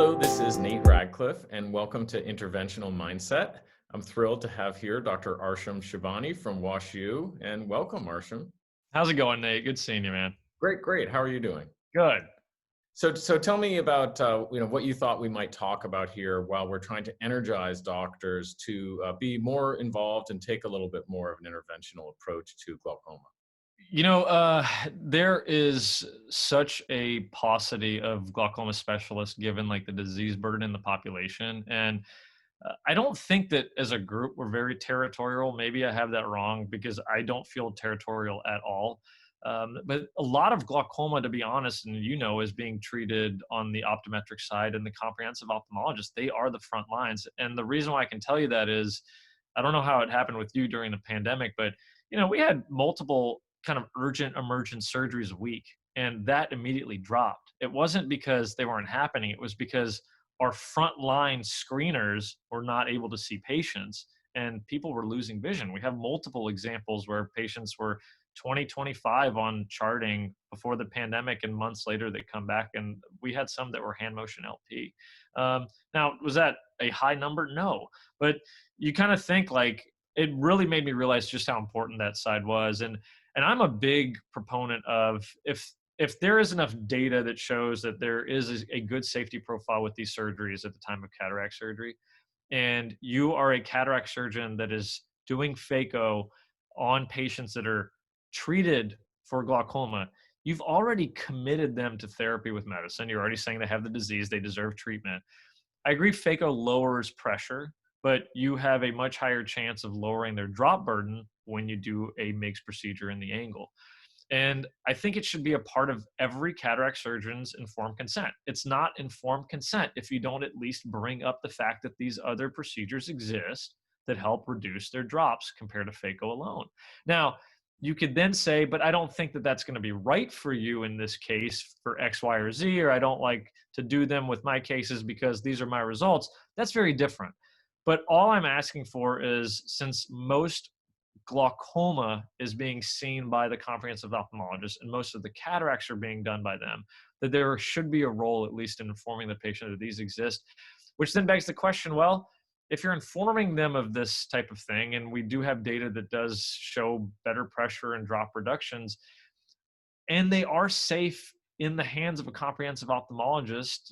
Hello, this is Nate Radcliffe, and welcome to Interventional Mindset. I'm thrilled to have here Dr. Arsham Sheybani from WashU, and welcome, Arsham. How's it going, Nate? Good seeing you, man. Great, great. How are you doing? Good. So tell me about what you thought we might talk about here while we're trying to energize doctors to be more involved and take a little bit more of an interventional approach to glaucoma. There is such a paucity of glaucoma specialists given like the disease burden in the population. And I don't think that as a group we're very territorial. Maybe I have that wrong because I don't feel territorial at all. But a lot of glaucoma, to be honest, and is being treated on the optometric side, and the comprehensive ophthalmologists, they are the front lines. And the reason why I can tell you that is, I don't know how it happened with you during the pandemic, but we had multiple kind of urgent emergent surgeries a week, and that immediately dropped. It wasn't because they weren't happening, it was because our frontline screeners were not able to see patients and people were losing vision. We have multiple examples where patients were 2025 on charting before the pandemic, and months later they come back, and we had some that were hand motion LP. Now, was that a high number? No, but you kind of think like, it really made me realize just how important that side was. And I'm a big proponent of, if there is enough data that shows that there is a good safety profile with these surgeries at the time of cataract surgery, and you are a cataract surgeon that is doing phaco on patients that are treated for glaucoma, you've already committed them to therapy with medicine. You're already saying they have the disease, they deserve treatment. I agree phaco lowers pressure, but you have a much higher chance of lowering their drop burden when you do a MIGS procedure in the angle. And I think it should be a part of every cataract surgeon's informed consent. It's not informed consent if you don't at least bring up the fact that these other procedures exist that help reduce their drops compared to phaco alone. Now, you could then say, but I don't think that that's going to be right for you in this case for X, Y, or Z, or I don't like to do them with my cases because these are my results. That's very different. But all I'm asking for is, since most glaucoma is being seen by the comprehensive ophthalmologist and most of the cataracts are being done by them, that there should be a role, at least in informing the patient that these exist, which then begs the question, well, if you're informing them of this type of thing, and we do have data that does show better pressure and drop reductions, and they are safe in the hands of a comprehensive ophthalmologist,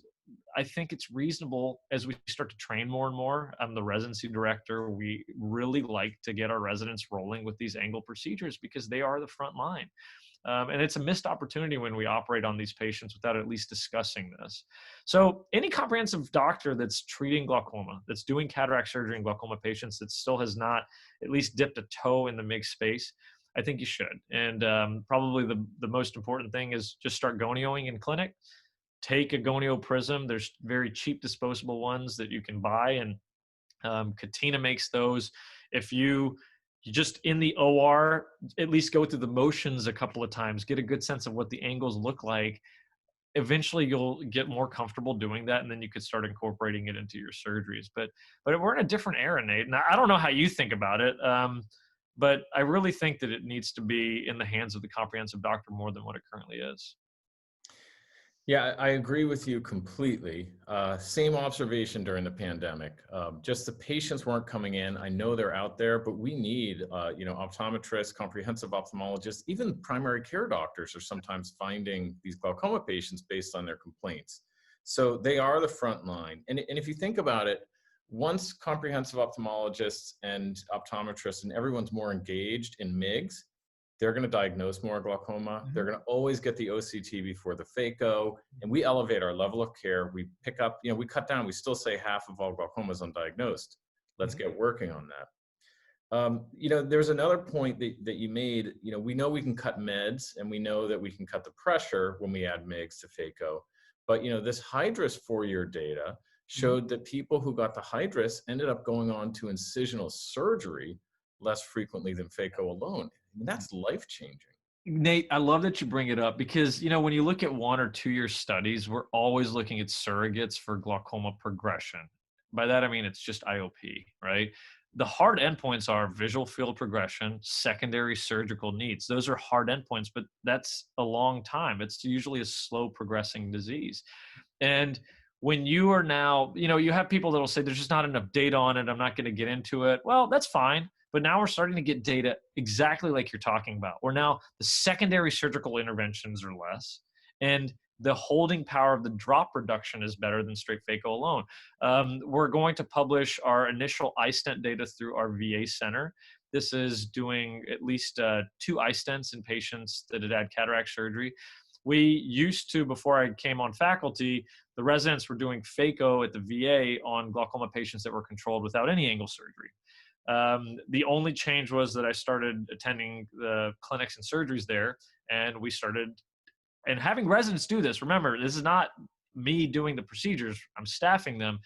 I think it's reasonable as we start to train more and more. I'm the residency director. We really like to get our residents rolling with these angle procedures because they are the front line. And it's a missed opportunity when we operate on these patients without at least discussing this. So any comprehensive doctor that's treating glaucoma, that's doing cataract surgery in glaucoma patients, that still has not at least dipped a toe in the MIGS space, I think you should. And probably the most important thing is just start gonioing in clinic. Take a gonio prism. There's very cheap disposable ones that you can buy, and Katina makes those. If you just in the OR, at least go through the motions a couple of times, get a good sense of what the angles look like. Eventually you'll get more comfortable doing that, and then you could start incorporating it into your surgeries. But we're in a different era, Nate, and I don't know how you think about it, but I really think that it needs to be in the hands of the comprehensive doctor more than what it currently is. Yeah, I agree with you completely. Same observation during the pandemic. Just the patients weren't coming in. I know they're out there, but we need, optometrists, comprehensive ophthalmologists, even primary care doctors are sometimes finding these glaucoma patients based on their complaints. So they are the front line. And if you think about it, once comprehensive ophthalmologists and optometrists and everyone's more engaged in MIGS, they're going to diagnose more glaucoma. They're going to always get the OCT before the phaco, and we elevate our level of care. We pick up, we cut down. We still say half of all glaucoma is undiagnosed. Let's get working on that. There's another point that you made. We know we can cut meds, and we know that we can cut the pressure when we add MIGS to phaco. But this Hydrus 4-year data showed that people who got the Hydrus ended up going on to incisional surgery less frequently than phaco alone. I mean, that's life-changing. Nate, I love that you bring it up because, when you look at 1 or 2 year studies, we're always looking at surrogates for glaucoma progression. By that, I mean, it's just IOP, right? The hard endpoints are visual field progression, secondary surgical needs. Those are hard endpoints, but that's a long time. It's usually a slow progressing disease. And when you are now, you have people that will say there's just not enough data on it. I'm not going to get into it. Well, that's fine. But now we're starting to get data exactly like you're talking about, where now the secondary surgical interventions are less, and the holding power of the drop reduction is better than straight phaco alone. We're going to publish our initial iStent data through our VA center. This is doing at least 2 iStents in patients that had had cataract surgery. We used to, before I came on faculty, the residents were doing phaco at the VA on glaucoma patients that were controlled without any angle surgery. The only change was that I started attending the clinics and surgeries there, and we started and having residents do this. Remember, this is not me doing the procedures, I'm staffing them.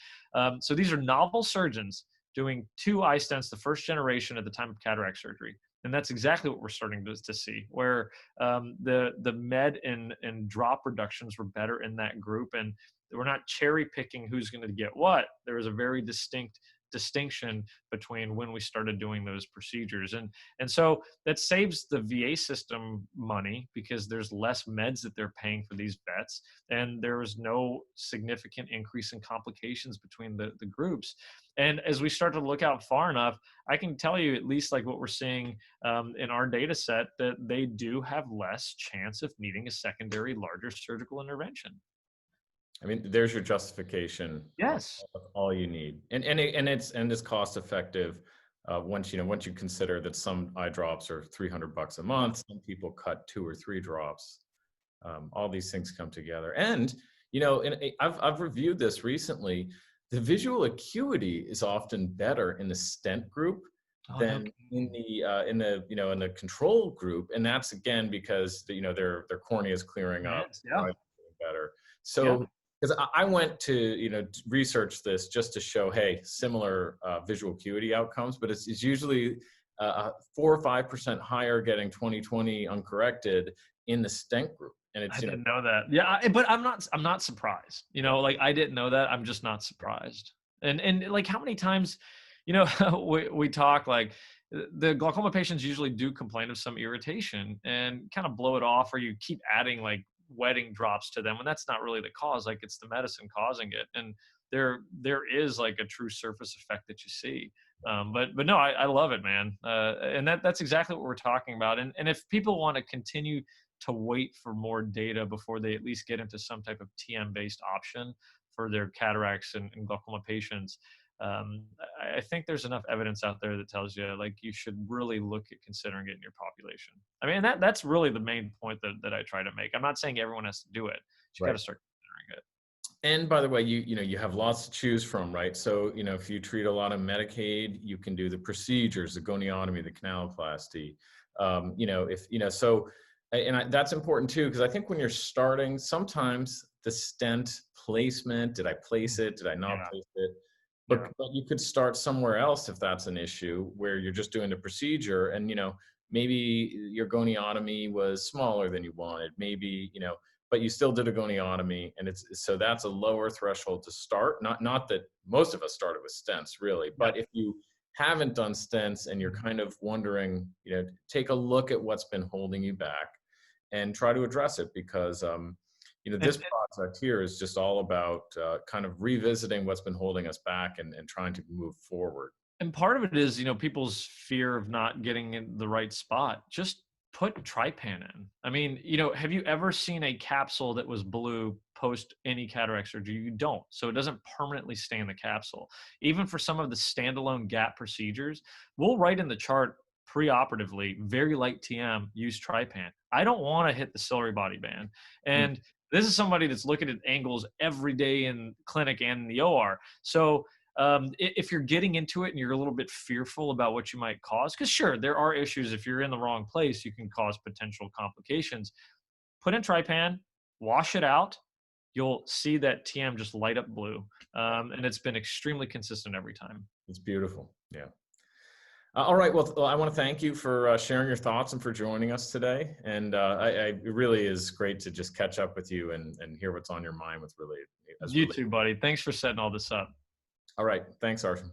So these are novel surgeons doing 2 eye stents, the first generation at the time of cataract surgery. And that's exactly what we're starting to see, where the med and drop reductions were better in that group. And we're not cherry picking who's going to get what. There is a very distinct distinction between when we started doing those procedures. And so that saves the VA system money because there's less meds that they're paying for these vets, and there was no significant increase in complications between the groups. And as we start to look out far enough, I can tell you, at least like what we're seeing in our data set, that they do have less chance of needing a secondary larger surgical intervention. I mean, there's your justification. Yes. All you need, and it's cost effective. Once you consider that some eye drops are $300 a month, some people cut 2 or 3 drops. All these things come together, and I've reviewed this recently. The visual acuity is often better in the stent group than in the control group, and that's again because their cornea is clearing up, Yes, yeah. better. Yeah. So because I went to research this just to show, hey, similar visual acuity outcomes, but it's usually 4 or 5% higher getting 20/20 uncorrected in the stent group, and it's I didn't know that. Yeah, but I'm not surprised. Like I didn't know that. I'm just not surprised. And like how many times, we talk like the glaucoma patients usually do complain of some irritation and kind of blow it off, or you keep adding like wetting drops to them when that's not really the cause. Like it's the medicine causing it, and there is like a true surface effect that you see. But no, I love it, man. And that's exactly what we're talking about. And if people want to continue to wait for more data before they at least get into some type of TM based option for their cataracts and glaucoma patients, I think there's enough evidence out there that tells you like you should really look at considering it in your population. I mean, that's really the main point that I try to make. I'm not saying everyone has to do it. You got to start considering it. And by the way, you have lots to choose from, right? So if you treat a lot of Medicaid, you can do the procedures, the goniotomy, the canaloplasty. That's important too, because I think when you're starting, sometimes the stent placement, did I place it? Did I not place it? But you could start somewhere else if that's an issue where you're just doing the procedure and, maybe your goniotomy was smaller than you wanted, maybe, but you still did a goniotomy, and so that's a lower threshold to start. Not that most of us started with stents really, but if you haven't done stents and you're kind of wondering, take a look at what's been holding you back and try to address it, because this project here is just all about kind of revisiting what's been holding us back and trying to move forward. And part of it is, people's fear of not getting in the right spot. Just put Trypan in. I mean, have you ever seen a capsule that was blue post any cataract surgery? You don't. So it doesn't permanently stay in the capsule. Even for some of the standalone gap procedures, we'll write in the chart preoperatively, very light TM, use Trypan. I don't want to hit the ciliary body band. And this is somebody that's looking at angles every day in clinic and in the OR. So if you're getting into it and you're a little bit fearful about what you might cause, because sure, there are issues. If you're in the wrong place, you can cause potential complications. Put in Trypan, wash it out. You'll see that TM just light up blue. And it's been extremely consistent every time. It's beautiful. Yeah. All right. Well, I want to thank you for sharing your thoughts and for joining us today. And it really is great to just catch up with you and hear what's on your mind with You too, buddy. Thanks for setting all this up. All right. Thanks, Arsham.